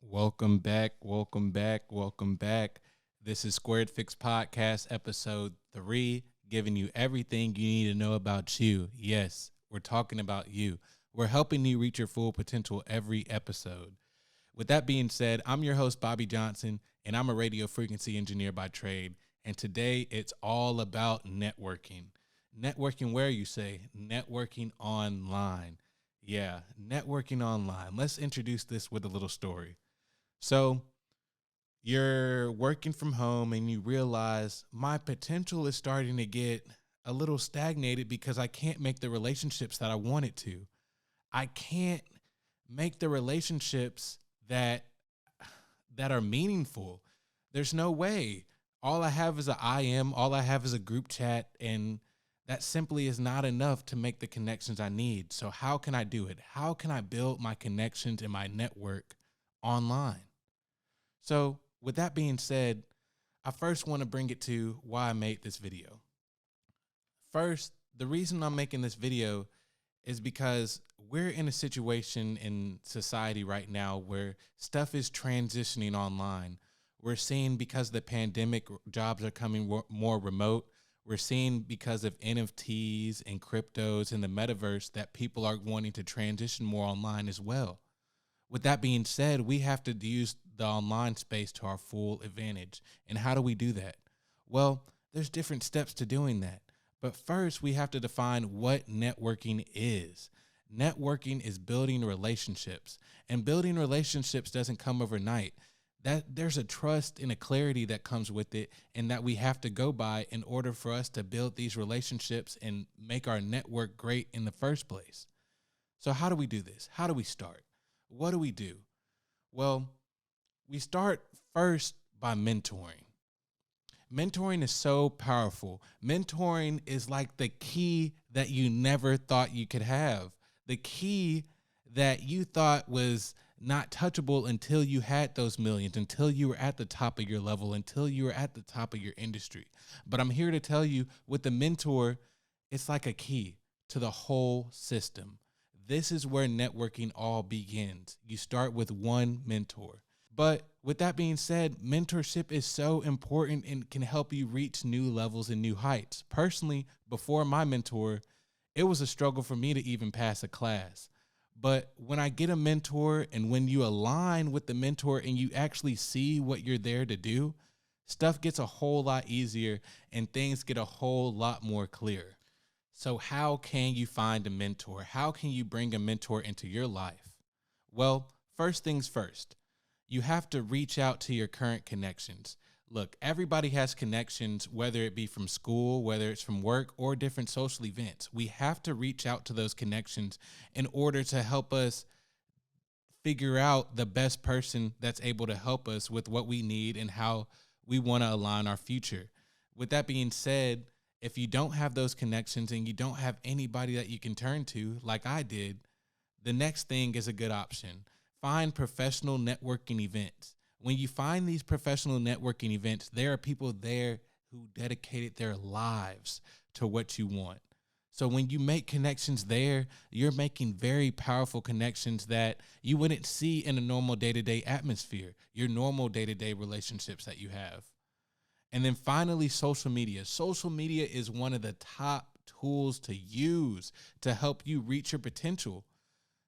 Welcome back, welcome back, welcome back. This is Squared Fix Podcast, episode 3, giving you everything you need to know about you. Yes, we're talking about you. We're helping you reach your full potential every episode. With that being said, I'm your host, Bobby Johnson, and I'm a radio frequency engineer by trade. And today it's all about networking. Networking where, you say? Networking online. Yeah, networking online. Let's introduce this with a little story. So you're working from home and you realize my potential is starting to get a little stagnated because I can't make the relationships that I wanted to. I can't make the relationships that are meaningful. There's no way. All I have is all I have is a group chat, and that simply is not enough to make the connections I need. So how can I do it? How can I build my connections and my network online? So with that being said, I first want to bring it to why I made this video. First, the reason I'm making this video is because we're in a situation in society right now where stuff is transitioning online. We're seeing, because of the pandemic, jobs are coming more remote. We're seeing, because of NFTs and cryptos and the metaverse, that people are wanting to transition more online as well. With that being said, we have to use the online space to our full advantage. And how do we do that? Well, there's different steps to doing that. But first, we have to define what networking is. Networking is building relationships, and building relationships doesn't come overnight. That there's a trust and a clarity that comes with it, and that we have to go by in order for us to build these relationships and make our network great in the first place. So how do we do this? How do we start? What do we do? Well, we start first by mentoring. Mentoring is so powerful. Mentoring is like the key that you never thought you could have. The key that you thought was not touchable until you had those millions, until you were at the top of your level, until you were at the top of your industry. But I'm here to tell you, with the mentor, it's like a key to the whole system. This is where networking all begins. You start with one mentor. But with that being said, mentorship is so important and can help you reach new levels and new heights. Personally, before my mentor, it was a struggle for me to even pass a class. But when I get a mentor, and when you align with the mentor and you actually see what you're there to do, stuff gets a whole lot easier and things get a whole lot more clear. So how can you find a mentor? How can you bring a mentor into your life? Well, first things first, you have to reach out to your current connections. Look, everybody has connections, whether it be from school, whether it's from work, or different social events. We have to reach out to those connections in order to help us figure out the best person that's able to help us with what we need and how we want to align our future. With that being said, if you don't have those connections and you don't have anybody that you can turn to, like I did, the next thing is a good option. Find professional networking events. When you find these professional networking events, there are people there who dedicated their lives to what you want. So when you make connections there, you're making very powerful connections that you wouldn't see in a normal day-to-day atmosphere, your normal day-to-day relationships that you have. And then finally, social media. Social media is one of the top tools to use to help you reach your potential.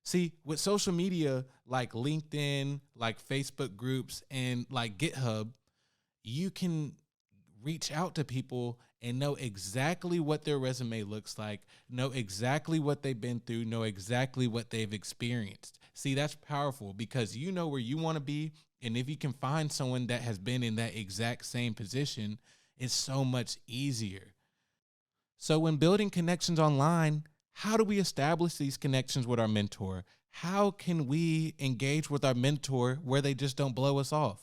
See, with social media like LinkedIn, like Facebook groups, and like GitHub, you can reach out to people and know exactly what their resume looks like, know exactly what they've been through, know exactly what they've experienced. See, that's powerful because you know where you want to be. And if you can find someone that has been in that exact same position, it's so much easier. So when building connections online, how do we establish these connections with our mentor? How can we engage with our mentor where they just don't blow us off?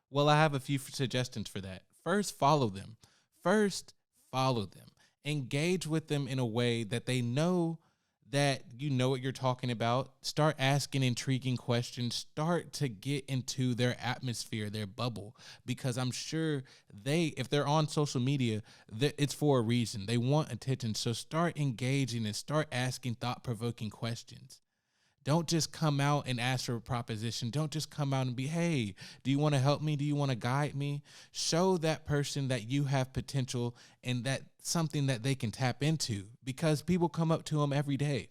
Well, I have a few suggestions for that. First, follow them. First, follow them. Engage with them in a way that they know that you know what you're talking about. Start asking intriguing questions. Start to get into their atmosphere, their bubble, because I'm sure if they're on social media, it's for a reason. They want attention. So start engaging and start asking thought-provoking questions. Don't just come out and ask for a proposition. Don't just come out and be, hey, do you want to help me? Do you want to guide me? Show that person that you have potential and that something that they can tap into, because people come up to them every day.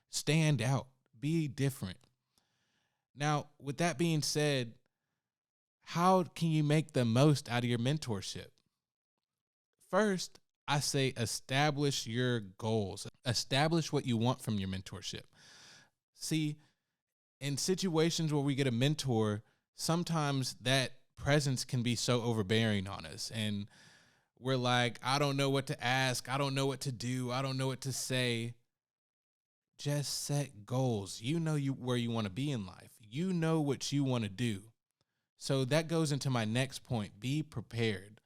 Stand out, be different. Now, with that being said, how can you make the most out of your mentorship? First, I say establish your goals. Establish what you want from your mentorship. See, in situations where we get a mentor, sometimes that presence can be so overbearing on us. And we're like, I don't know what to ask. I don't know what to do. I don't know what to say. Just set goals. You know where you want to be in life. You know what you want to do. So that goes into my next point. Be prepared.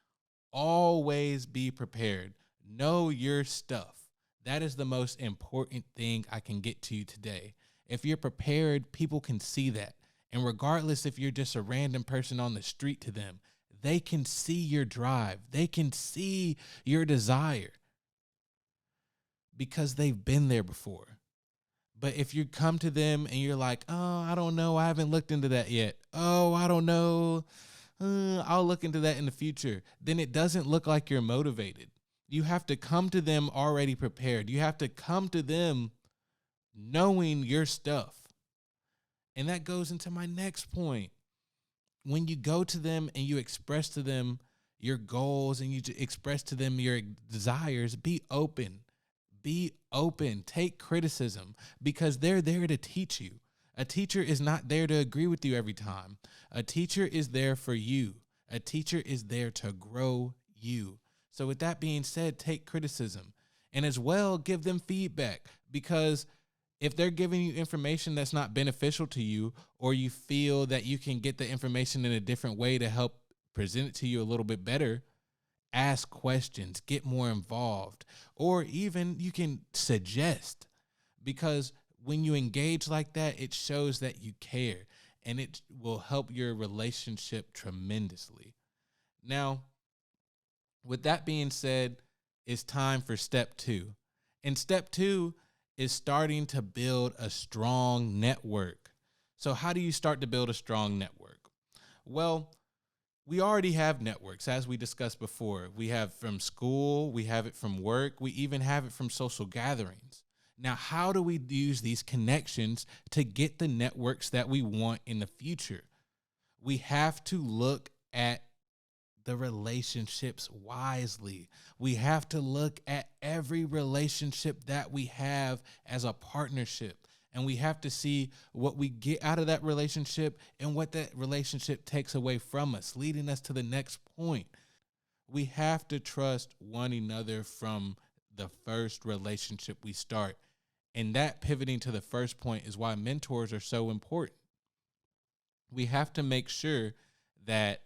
Always be prepared. Know your stuff. That is the most important thing I can get to you today. If you're prepared, people can see that. And regardless if you're just a random person on the street to them, they can see your drive. They can see your desire because they've been there before. But if you come to them and you're like, oh, I don't know, I haven't looked into that yet. Oh, I don't know. I'll look into that in the future. Then it doesn't look like you're motivated. You have to come to them already prepared. You have to come to them knowing your stuff. And that goes into my next point. When you go to them and you express to them your goals and you express to them your desires, be open. Be open. Take criticism because they're there to teach you. A teacher is not there to agree with you every time. A teacher is there for you. A teacher is there to grow you. So with that being said, take criticism and as well give them feedback, because if they're giving you information that's not beneficial to you, or you feel that you can get the information in a different way to help present it to you a little bit better, ask questions, get more involved, or even you can suggest, because when you engage like that, it shows that you care and it will help your relationship tremendously. Now, with that being said, it's time for step 2. And step 2 is starting to build a strong network. So how do you start to build a strong network? Well, we already have networks, as we discussed before. We have from school, we have it from work, we even have it from social gatherings. Now, how do we use these connections to get the networks that we want in the future? We have to look at the relationships wisely. We have to look at every relationship that we have as a partnership. And we have to see what we get out of that relationship and what that relationship takes away from us, leading us to the next point. We have to trust one another from the first relationship we start. And that, pivoting to the first point, is why mentors are so important. We have to make sure that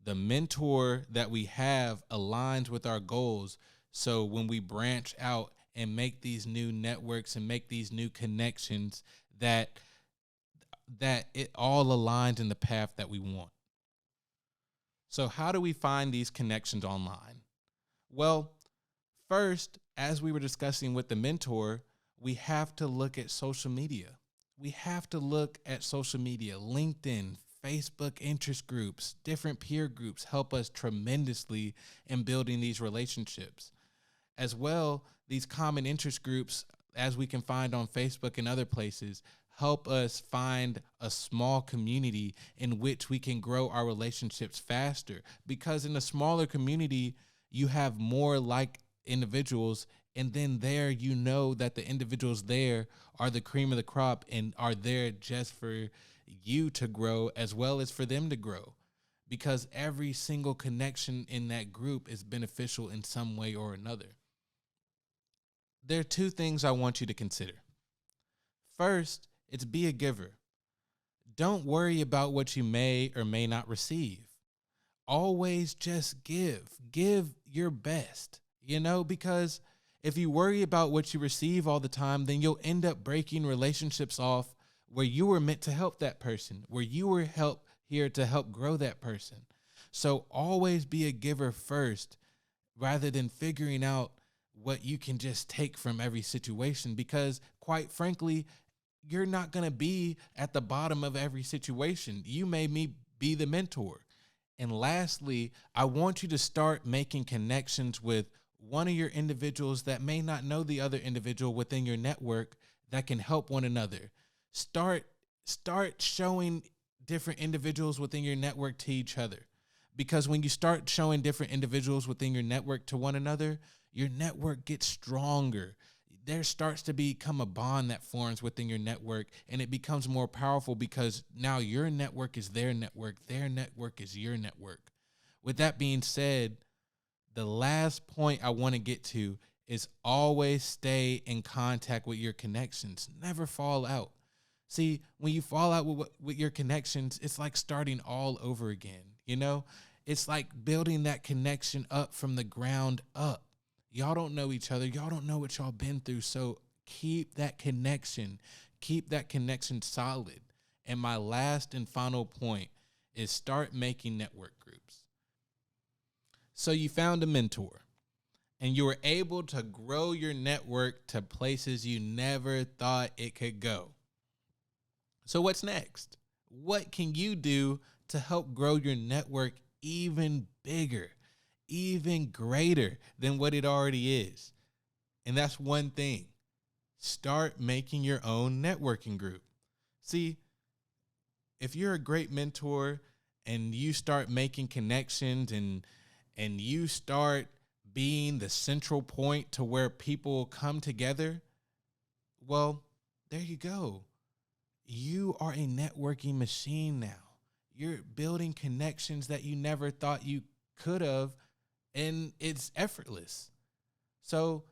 the mentor that we have aligns with our goals. So when we branch out and make these new networks and make these new connections, that it all aligns in the path that we want. So how do we find these connections online? Well, first, as we were discussing with the mentor, we have to look at social media. We have to look at social media. LinkedIn, Facebook interest groups, different peer groups help us tremendously in building these relationships. As well, these common interest groups, as we can find on Facebook and other places, help us find a small community in which we can grow our relationships faster. Because in a smaller community, you have more like individuals, and then there you know that the individuals there are the cream of the crop and are there just for you to grow as well as for them to grow, because every single connection in that group is beneficial in some way or another. There are 2 things I want you to consider. First, it's be a giver. Don't worry about what you may or may not receive. Always just give. Give your best, because if you worry about what you receive all the time, then you'll end up breaking relationships off where you were meant to help that person, where you were here to help grow that person. So always be a giver first, rather than figuring out what you can just take from every situation, because quite frankly, you're not going to be at the bottom of every situation. You may be the mentor. And lastly, I want you to start making connections with one of your individuals that may not know the other individual within your network that can help one another. Start showing different individuals within your network to each other. Because when you start showing different individuals within your network to one another, your network gets stronger. There starts to become a bond that forms within your network, and it becomes more powerful because now your network is their network is your network. With that being said, the last point I want to get to is always stay in contact with your connections. Never fall out. See, when you fall out with your connections, it's like starting all over again. It's like building that connection up from the ground up. Y'all don't know each other. Y'all don't know what y'all been through. So keep that connection. Keep that connection solid. And my last and final point is start making network groups. So you found a mentor and you were able to grow your network to places you never thought it could go. So what's next? What can you do to help grow your network even bigger, even greater than what it already is? And that's one thing. Start making your own networking group. See, if you're a great mentor and you start making connections and you start being the central point to where people come together, well, there you go. You are a networking machine now. You're building connections that you never thought you could have, and it's effortless. So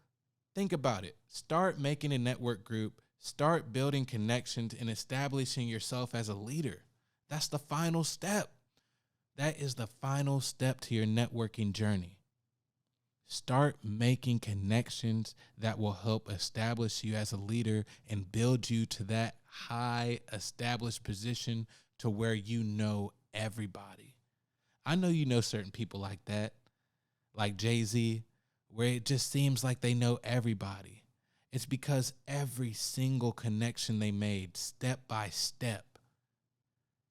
think about it. Start making a network group, start building connections and establishing yourself as a leader. That's the final step. That is the final step to your networking journey. Start making connections that will help establish you as a leader and build you to that high established position to where you know everybody. I know you know certain people like that, like Jay-Z, where it just seems like they know everybody. It's because every single connection they made, step by step,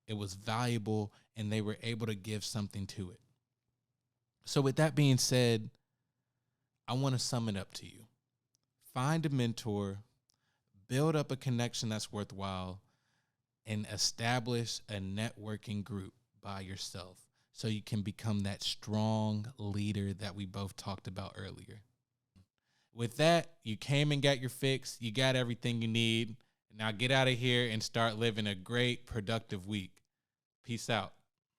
it was valuable and they were able to give something to it. So with that being said, I want to sum it up to you. Find a mentor, build up a connection that's worthwhile, and establish a networking group by yourself so you can become that strong leader that we both talked about earlier. With that, you came and got your fix. You got everything you need. Now get out of here and start living a great, productive week. Peace out.